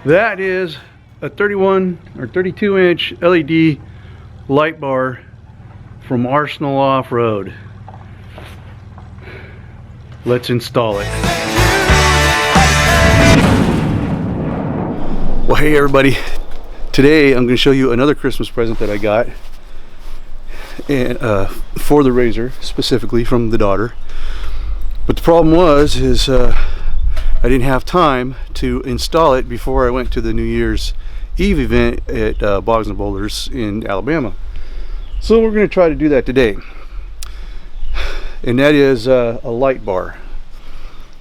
That is a 31 or 32 inch LED light bar from Arsenal Off-Road. Let's install it. Well, hey everybody. Today I'm going to show you another Christmas present that I got, and for the RZR, specifically from the daughter. But the problem is I didn't have time to install it before I went to the New Year's Eve event at Bogs and Boulders in Alabama. So we're going to try to do that today, and that is a light bar,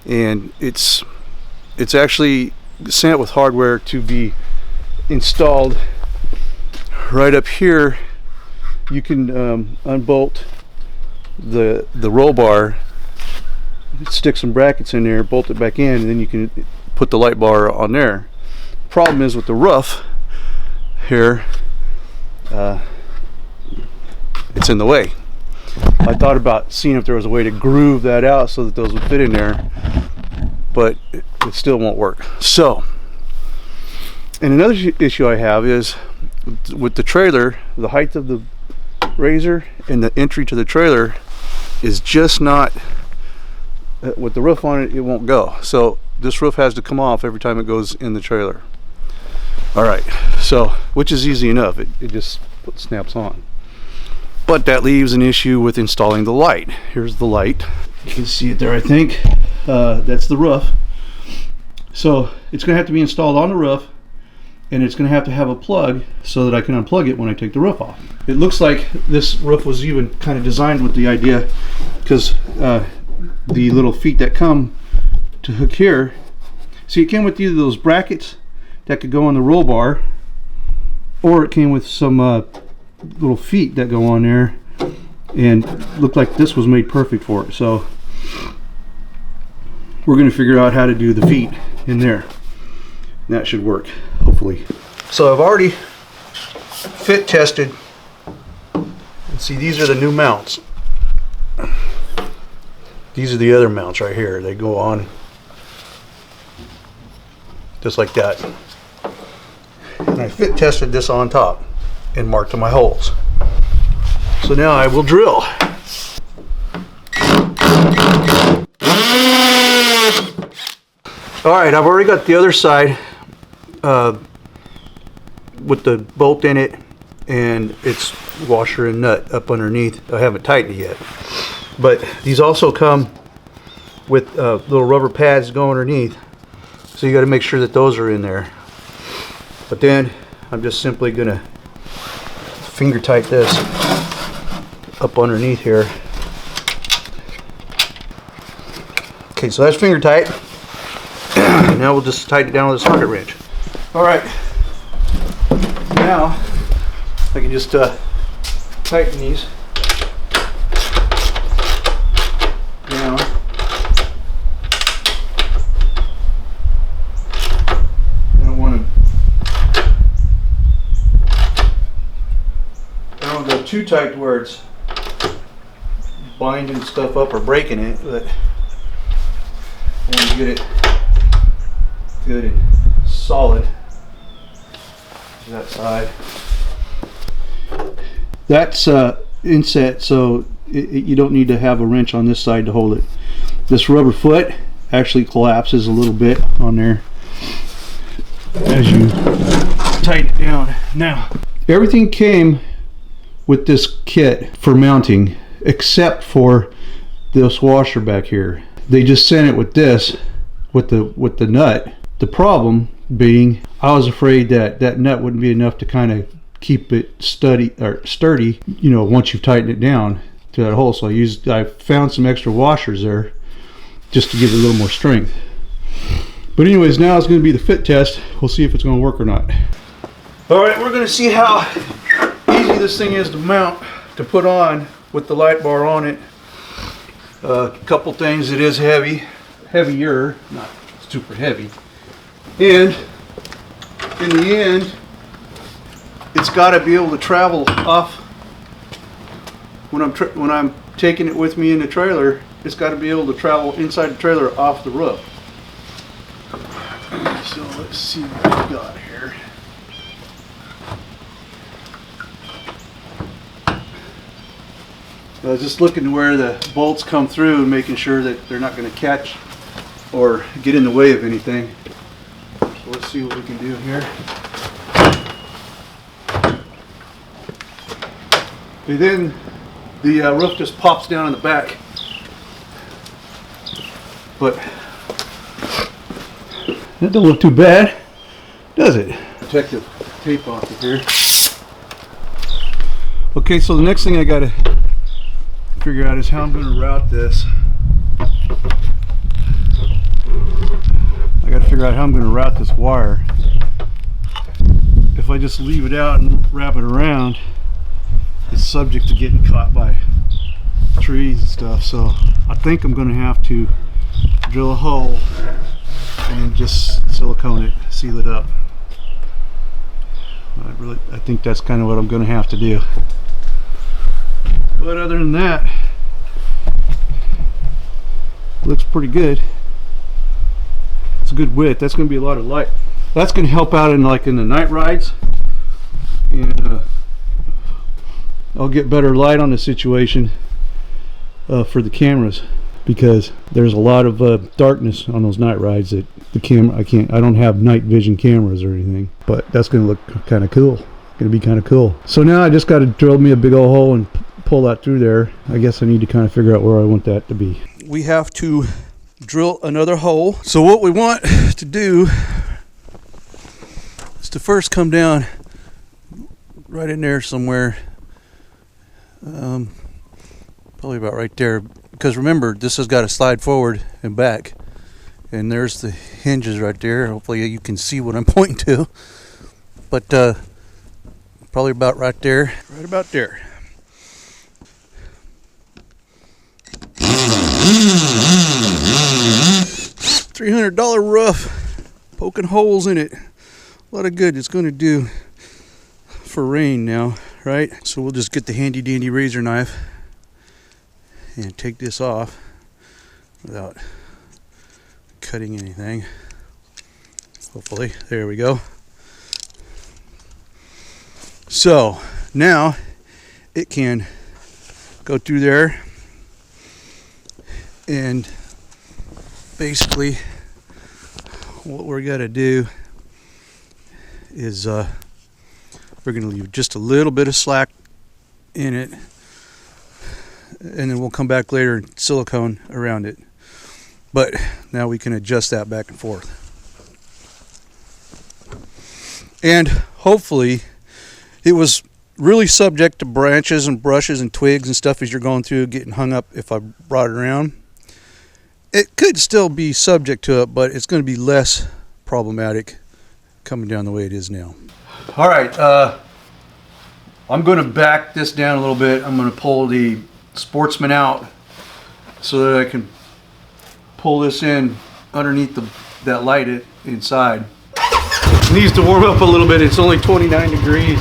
and it's actually sent with hardware to be installed right up here. You can unbolt the roll bar, stick some brackets in there, bolt it back in, and then you can put the light bar on there. Problem is with the roof here, it's in the way. I thought about seeing if there was a way to groove that out so that those would fit in there, but it still won't work. So, and another issue I have is with the trailer, the height of the RZR and the entry to the trailer is just not, with the roof on it, it won't go. So this roof has to come off every time it goes in the trailer. Alright, so, which is easy enough, it just snaps on. But that leaves an issue with installing the light. Here's the light. You can see it there, I think. That's the roof. So it's going to have to be installed on the roof, and it's going to have a plug so that I can unplug it when I take the roof off. It looks like this roof was even kind of designed with the idea, because the little feet that come to hook here, see, it came with either those brackets that could go on the roll bar, or it came with some little feet that go on there, and looked like this was made perfect for it. So we're going to figure out how to do the feet in there. That should work, hopefully. So I've already fit tested. See, these are the new mounts. These are the other mounts right here. They go on just like that. And I fit tested this on top and marked my holes. So now I will drill. Alright, I've already got the other side with the bolt in it and its washer and nut up underneath. I haven't tightened it yet. But these also come with little rubber pads go underneath. So you got to make sure that those are in there. But then I'm just simply going to finger tight this up underneath here. Okay, so that's finger tight. Now we'll just tighten it down with a socket wrench. Alright, now I can just tighten these down. I don't go too tight to where it's binding stuff up or breaking it, but I want to get it good and solid to that side. That's inset, so you don't need to have a wrench on this side to hold it. This rubber foot actually collapses a little bit on there as you tighten it down. Now, everything came with this kit for mounting except for this washer back here. They just sent it with this, with the nut. The problem being, I was afraid that that nut wouldn't be enough to kind of keep it sturdy, you know, once you've tightened it down to that hole. So I found some extra washers there just to give it a little more strength. But anyways, now it's going to be the fit test. We'll see if it's going to work or not. All right, we're going to see how easy this thing is to mount, to put on with the light bar on it. A couple things: it is heavier, not super heavy, and in the end, it's got to be able to travel off. When I'm taking it with me in the trailer, it's got to be able to travel inside the trailer off the roof. So Let's see what we got here. I was just looking to where the bolts come through and making sure that they're not going to catch or get in the way of anything. So let's see what we can do here. And then the roof just pops down in the back. But that don't look too bad, does it? Protective tape off of here. Okay, so the next thing I gotta figure out is how I'm gonna route this. I gotta figure out how I'm gonna route this wire. If I just leave it out and wrap it around, it's subject to getting caught by trees and stuff. So I think I'm gonna have to drill a hole and just silicone it, seal it up. I think that's kind of what I'm going to have to do. But other than that, looks pretty good. It's a good width. That's going to be a lot of light. That's going to help out in like in the night rides, and I'll get better light on the situation for the cameras, because there's a lot of darkness on those night rides that the camera, I don't have night vision cameras or anything, but that's going to look kind of cool. Going to be kind of cool. So now I just got to drill me a big old hole and pull that through there. I guess I need to kind of figure out where I want that to be. We have to drill another hole. So what we want to do is to first come down right in there somewhere, probably about right there, because remember, this has got to slide forward and back, and there's the hinges right there. Hopefully you can see what I'm pointing to, but probably about right there, right about there. $300 rough, poking holes in it. A lot of good it's going to do for rain now, right? So we'll just get the handy dandy razor knife and take this off without cutting anything. Hopefully, there we go. So now it can go through there, and basically what we're gonna do is we're gonna leave just a little bit of slack in it, and then we'll come back later and silicone around it. But now we can adjust that back and forth. And hopefully it was really subject to branches and brushes and twigs and stuff as you're going through, getting hung up if I brought it around. It could still be subject to it, but it's going to be less problematic coming down the way it is now. All right, I'm going to back this down a little bit. I'm going to pull the Sportsman out so that I can pull this in underneath that light inside. It needs to warm up a little bit. It's only 29 degrees.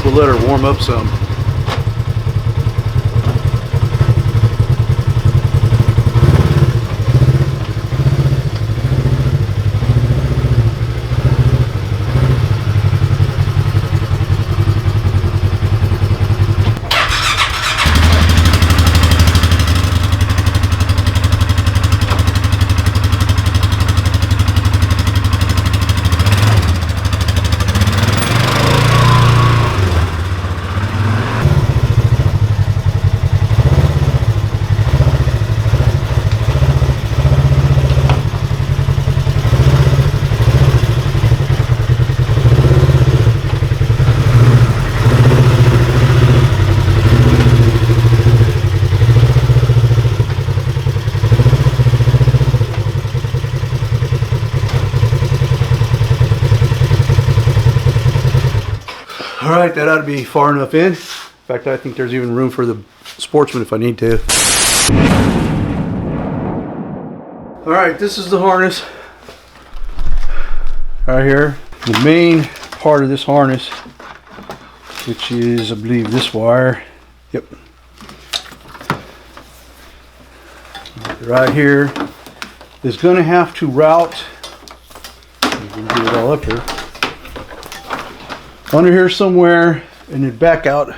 We'll let her warm up some. All right, that ought to be far enough in. In fact, I think there's even room for the Sportsman if I need to. All right, this is the harness right here. The main part of this harness, which is, I believe, this wire. Yep. Right here is going to have to route can get it all up here. Under here somewhere, and then back out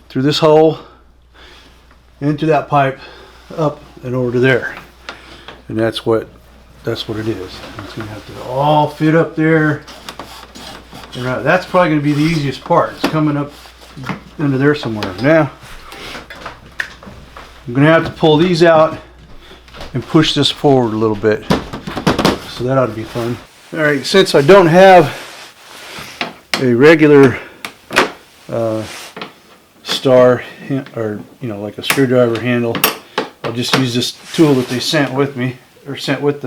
through this hole, into that pipe, up and over to there. And that's what it is. It's gonna have to all fit up there. And that's probably gonna be the easiest part. It's coming up into there somewhere. Now, I'm gonna have to pull these out and push this forward a little bit. So that ought to be fun. All right, since I don't have a regular star, or like a screwdriver handle, I'll just use this tool that they sent with me, or sent with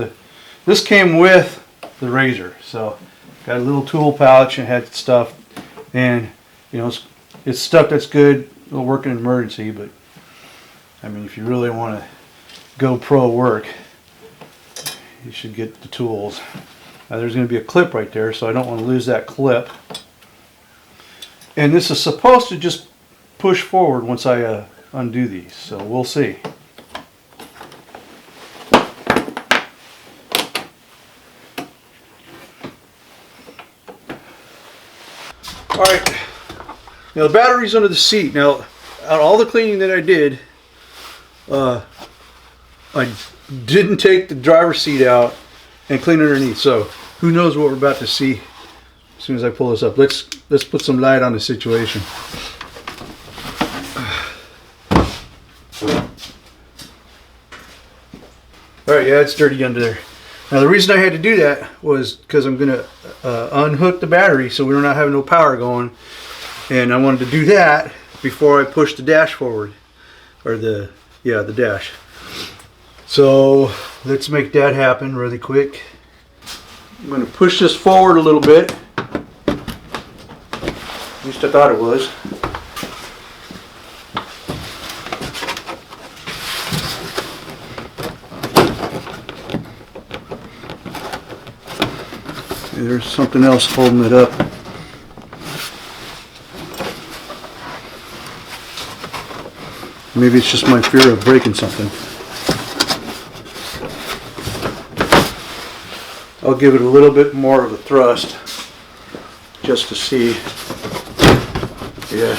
this came with the razor. So got a little tool pouch and had stuff, and it's stuff that's good. It'll work in an emergency, but I mean, if you really want to go pro work, you should get the tools. Now, there's going to be a clip right there, so I don't want to lose that clip. And this is supposed to just push forward once I undo these, so we'll see. Alright, now the battery's under the seat. Now, out of all the cleaning that I did, I didn't take the driver's seat out and clean underneath, so who knows what we're about to see as soon as I pull this up. Let's put some light on the situation. Alright, yeah, it's dirty under there. Now the reason I had to do that was because I'm going to unhook the battery so we're not having no power going, and I wanted to do that before I push the dash forward, or the dash. So let's make that happen really quick. I'm going to push this forward a little bit. At least I thought it was. There's something else holding it up. Maybe it's just my fear of breaking something. I'll give it a little bit more of a thrust just to see. Yeah.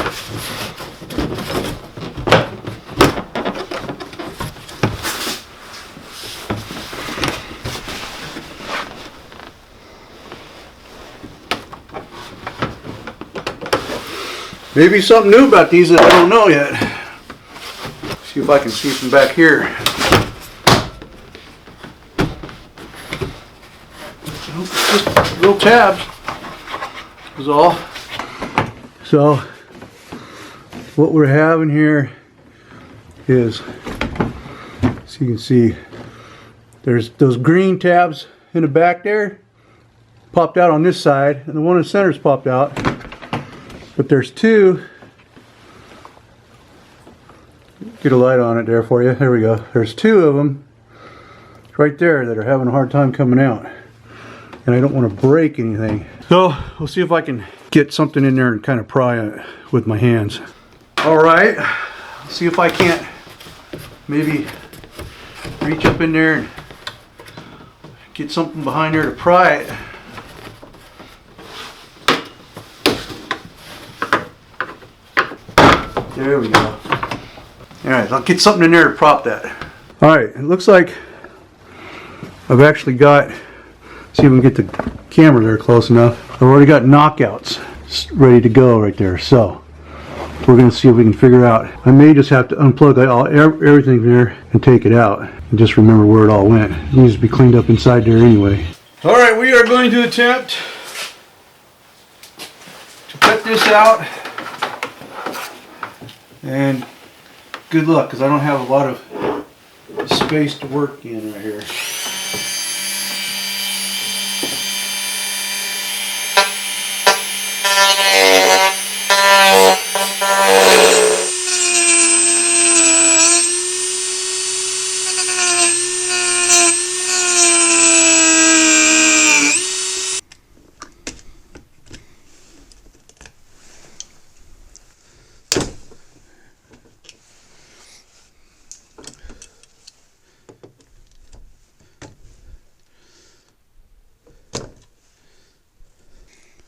Maybe something new about these that I don't know yet. See if I can see from back here. Just little tabs is all. So what we're having here is, so you can see, there's those green tabs in the back there, popped out on this side, and the one in the center's popped out. But there's two, get a light on it there for you, there we go. There's two of them right there that are having a hard time coming out. And I don't want to break anything. So we'll see if I can get something in there and kind of pry on it with my hands. Alright, see if I can't maybe reach up in there and get something behind there to pry it. There we go. Alright, I'll get something in there to prop that. Alright, it looks like I've actually got, see if we can get the camera there close enough. I've already got knockouts ready to go right there. So we're going to see if we can figure out. I may just have to unplug everything there and take it out and just remember where it all went. It needs to be cleaned up inside there anyway. Alright, we are going to attempt to cut this out. And good luck, because I don't have a lot of space to work in right here.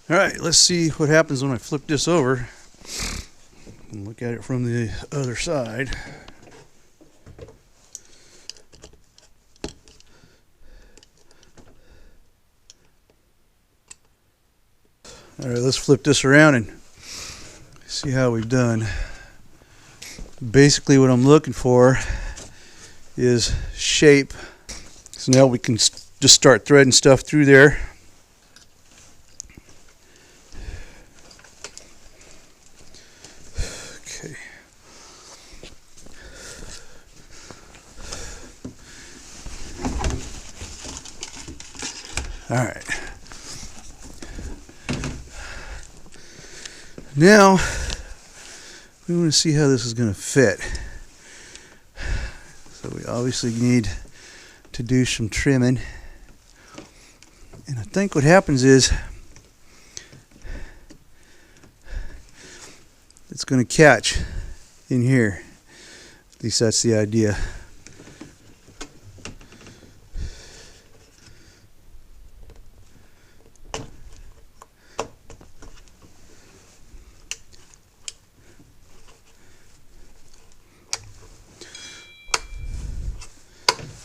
All right, let's see what happens when I flip this over and look at it from the other side. All right, let's flip this around and see how we've done. Basically what I'm looking for is shape. So now we can just start threading stuff through there. Okay. All right. Now we want to see how this is going to fit. So we obviously need to do some trimming. And I think what happens is it's going to catch in here. At least that's the idea.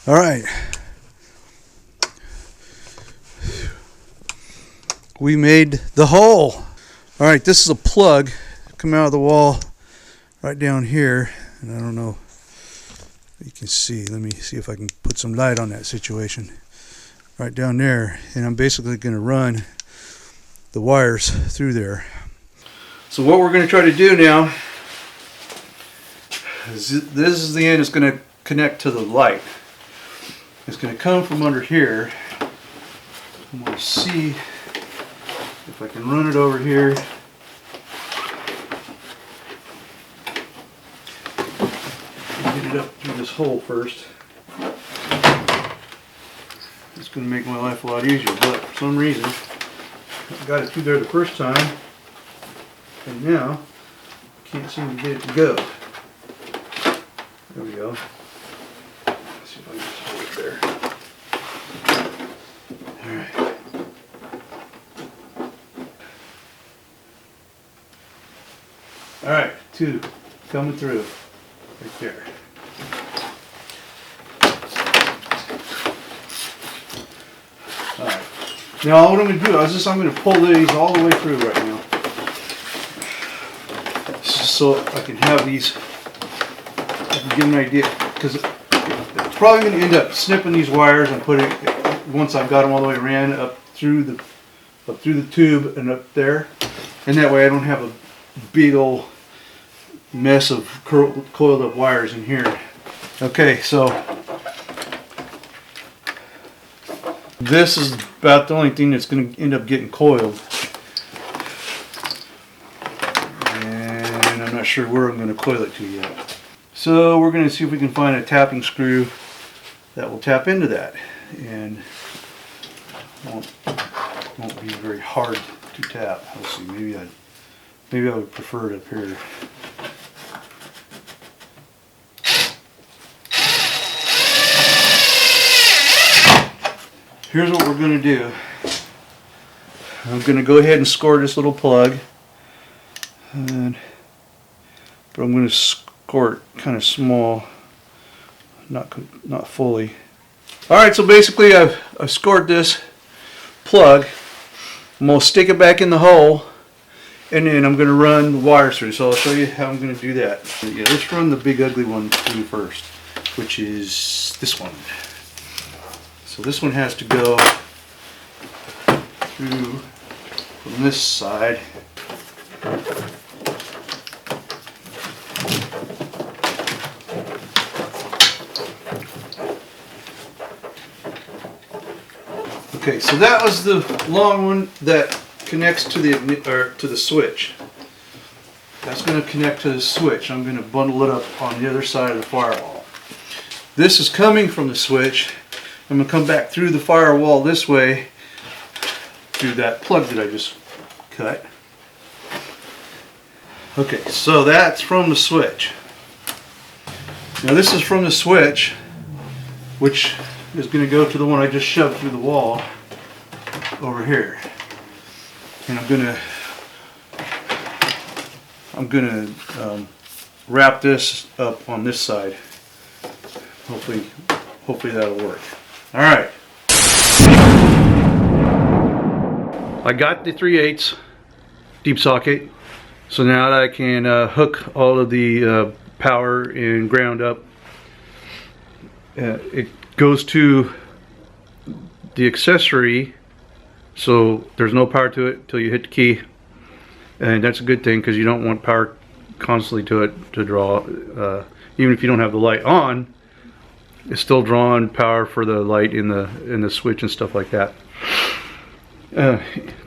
All right, we made the hole. All right, this is a plug come out of the wall right down here, and I don't know if you can see. Let me see if I can put some light on that situation. Right down there, and I'm basically going to run the wires through there. So what we're going to try to do now is this is the end. It's going to connect to the light. It's going to come from under here. I'm going to see if I can run it over here. Get it up through this hole first. It's going to make my life a lot easier, but for some reason I got it through there the first time, and now I can't seem to get it to go. There we go. Let's see if I can just hold it there. Alright. Alright, 2 coming through right there. Alright. Now what I'm going to do is I'm going to pull these all the way through right now. So I can have these, I can get an idea, because it's probably going to end up snipping these wires and putting, once I've got them all the way around up through the tube and up there, and that way I don't have a big old mess of coiled up wires in here. Okay, so this is about the only thing that's going to end up getting coiled, and I'm not sure where I'm going to coil it to yet. So we're going to see if we can find a tapping screw that will tap into that, and won't be very hard to tap. Let's see, maybe I would prefer it up here. Here's what we're going to do. I'm going to go ahead and score this little plug, but I'm going to score it kind of small, not fully. Alright, so basically I've scored this plug. I'm going to stick it back in the hole, and then I'm going to run the wires through. So I'll show you how I'm going to do that. Yeah, let's run the big ugly one through first, which is this one. So this one has to go through from this side. Okay, so that was the long one that connects to the switch. That's going to connect to the switch. I'm going to bundle it up on the other side of the firewall. This is coming from the switch. I'm going to come back through the firewall this way through that plug that I just cut. Okay, so that's from the switch. Now this is from the switch, which is going to go to the one I just shoved through the wall over here. and I'm gonna wrap this up on this side. Hopefully that'll work. All right. I got the 3/8 deep socket, so now that I can hook all of the power and ground up. It goes to the accessory, so there's no power to it until you hit the key, and that's a good thing because you don't want power constantly to it to draw. Even if you don't have the light on, it's still drawing power for the light in the switch and stuff like that.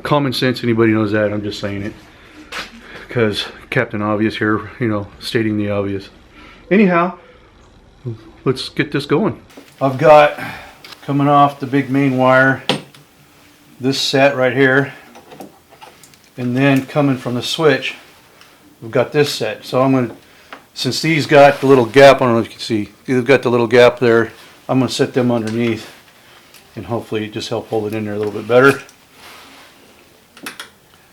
Common sense, anybody knows that. I'm just saying it because Captain Obvious here, you know, stating the obvious. Anyhow, let's get this going. I've got, coming off the big main wire, this set right here, and then coming from the switch, we've got this set. So I'm going to, since these got the little gap, I don't know if you can see, they've got the little gap there, I'm going to set them underneath and hopefully just help hold it in there a little bit better.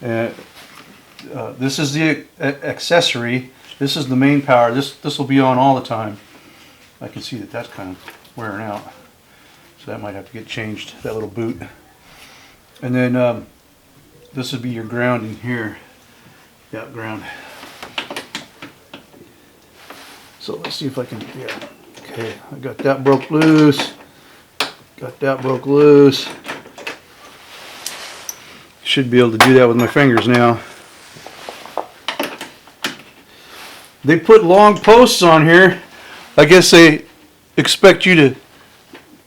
And this is the accessory. This is the main power. This will be on all the time. I can see that that's kind of wearing out, so that might have to get changed, that little boot. And then this would be your ground in here. Yeah, ground. So let's see if I can, yeah. Okay, I got that broke loose. Got that broke loose. Should be able to do that with my fingers now. They put long posts on here. I guess they expect you to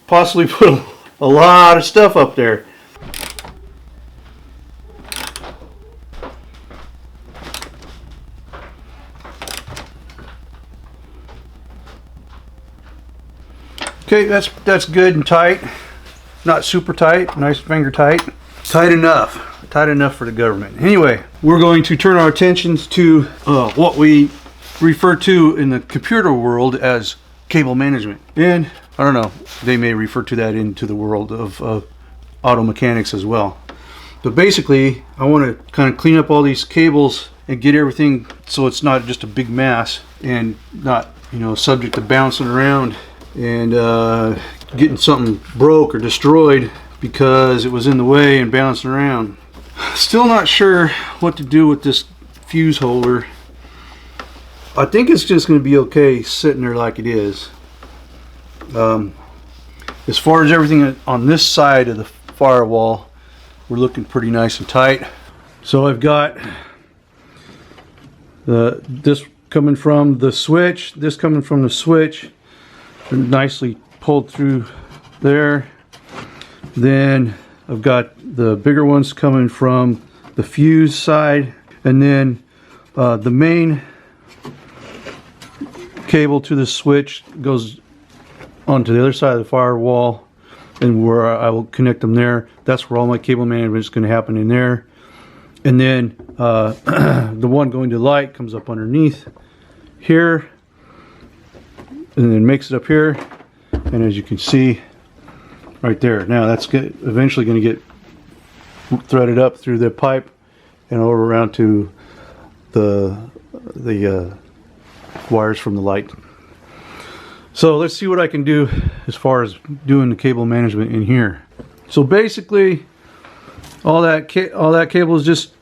possibly put a lot of stuff up there. Okay, that's good and tight. Not super tight, nice finger tight. Tight enough for the government. Anyway, we're going to turn our attentions to what we refer to in the computer world as cable management. And I don't know, they may refer to that into the world of auto mechanics as well. But basically, I want to kind of clean up all these cables and get everything so it's not just a big mass and not, you know, subject to bouncing around and getting something broke or destroyed because it was in the way and bouncing around. Still not sure what to do with this fuse holder. I think it's just going to be okay sitting there like it is. As far as everything on this side of the firewall, we're looking pretty nice and tight. So I've got this coming from the switch, this coming from the switch, nicely pulled through there. Then I've got the bigger ones coming from the fuse side, and then the main cable to the switch goes onto the other side of the firewall, and where I will connect them there. That's where all my cable management is going to happen, in there. And then the one going to light comes up underneath here, and then makes it up here. And as you can see right there, now that's eventually going to get threaded up through the pipe and over around to the wires from the light. So let's see what I can do as far as doing the cable management in here. So basically, all that cable is just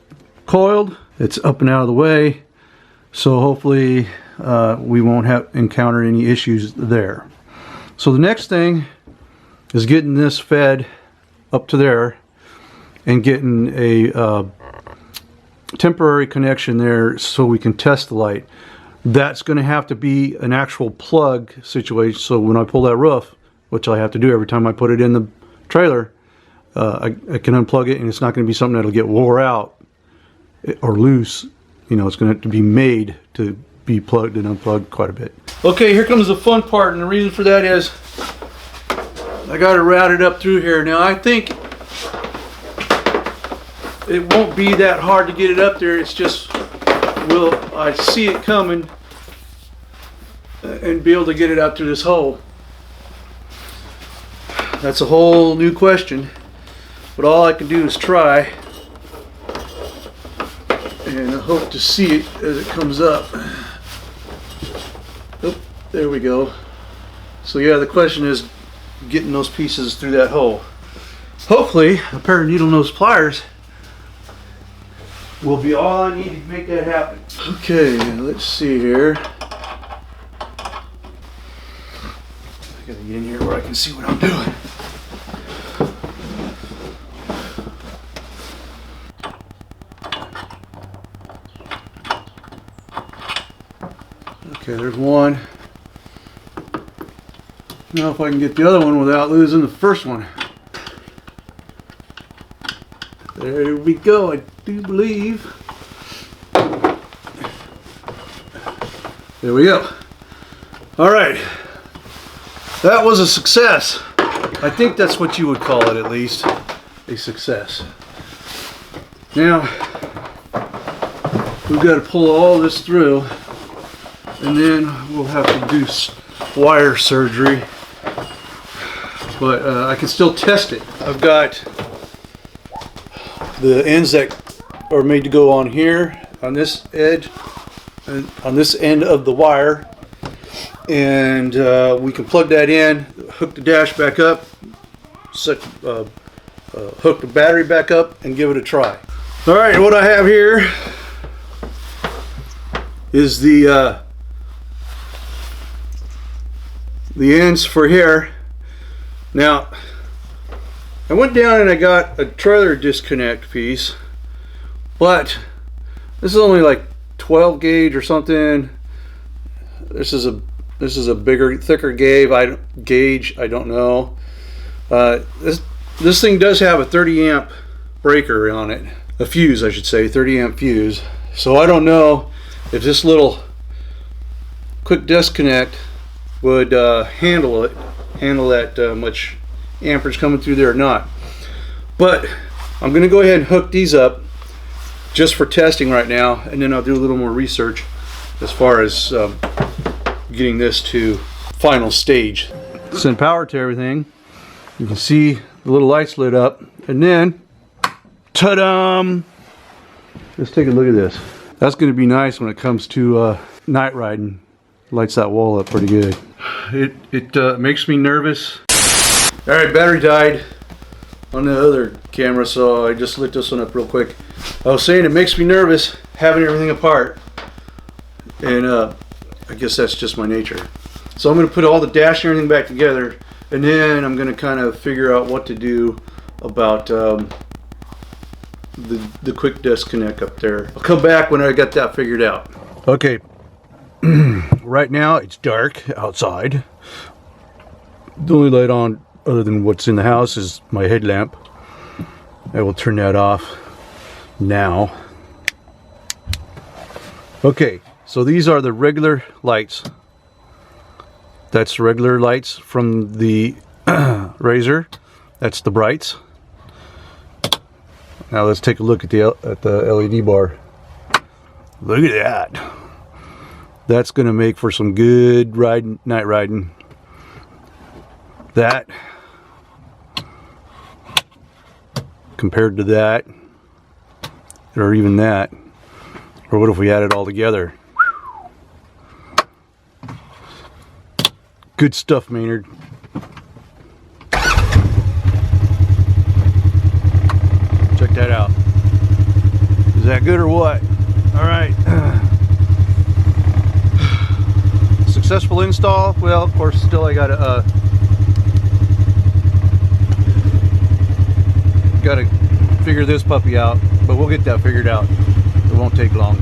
coiled. It's up and out of the way. So hopefully we won't encounter any issues there. So the next thing is getting this fed up to there and getting a temporary connection there so we can test the light. That's going to have to be an actual plug situation, so when I pull that roof, which I have to do every time I put it in the trailer, I can unplug it, and it's not going to be something that'll get wore out or loose. You know, it's going to have to be made to be plugged and unplugged quite a bit. Okay, here comes the fun part, and the reason for that is I got it routed up through here. Now I think it won't be that hard to get it up there. It's just, will I see it coming and be able to get it out through this hole? That's a whole new question, but all I can do is try. and I hope to see it as it comes up. Oh, there we go. So yeah, the question is getting those pieces through that hole. Hopefully a pair of needle nose pliers will be all I need to make that happen. Okay, let's see here. I gotta get in here where I can see what I'm doing. Okay, there's one. Now if I can get the other one without losing the first one. There we go, I do believe. There we go. All right, that was a success. I think that's what you would call it, at least, a success. Now, we've got to pull all this through, and then we'll have to do wire surgery. But I can still test it. I've got the ends that are made to go on here, on this edge, and on this end of the wire, and we can plug that in, hook the dash back up, hook the battery back up, and give it a try. All right, what I have here is the ends for here. Now, I went down and I got a trailer disconnect piece, but this is only like 12 gauge or something. This is a bigger, thicker gauge. I don't know. This thing does have a 30 amp breaker on it, a fuse, I should say, 30 amp fuse. So I don't know if this little quick disconnect would handle that much amperage coming through there or not. But I'm going to go ahead and hook these up just for testing right now, and then I'll do a little more research as far as getting this to final stage. Send power to everything. You can see the little lights lit up, and then ta-da! Let's take a look at this. That's going to be nice when it comes to night riding. Lights that wall up pretty good. It makes me nervous. All right, battery died on the other camera, so I just lit this one up real quick. I was saying it makes me nervous having everything apart, and I guess that's just my nature. So I'm going to put all the dash and everything back together, and then I'm going to kind of figure out what to do about the quick disconnect up there. I'll come back when I got that figured out. Okay. Right now it's dark outside. The only light on other than what's in the house is my headlamp. I will turn that off now. Okay, so these are the regular lights. That's regular lights from the Razor. That's the brights. Now let's take a look at the LED bar. Look at that. That's going to make for some good night riding. That compared to that, or even that, or what if we add it all together? Good stuff, Maynard. Check that out. Is that good or what? All right. Successful install. Well, of course, still I gotta figure this puppy out, but we'll get that figured out. It won't take long.